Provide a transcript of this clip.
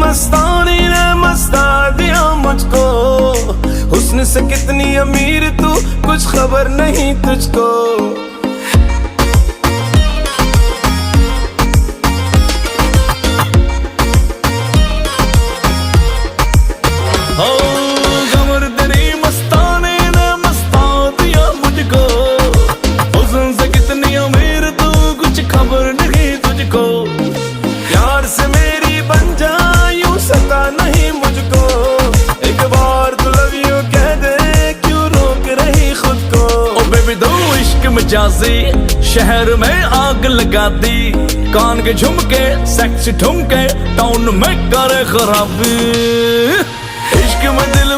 मस्तानी ने मस्ता दिया मुझको। हुस्न से कितनी अमीर तू, कुछ खबर नहीं तुझको। हो कमर तेरी मस्तानी ने मस्ता दिया मुझको। हुस्न से कितनी अमीर तू, कुछ खबर नहीं तुझको। प्यार से मेरी बन जा, यूं सता नहीं मुझको। एक बार तू लव यू कह दे, क्यों रोक रही खुद को। ओ बेबी दो इश्क मजाजी, शहर में आग लगा दी। कान के झुमके सेक्स ठुमके, टाउन में करे खराबी। इश्क में दिल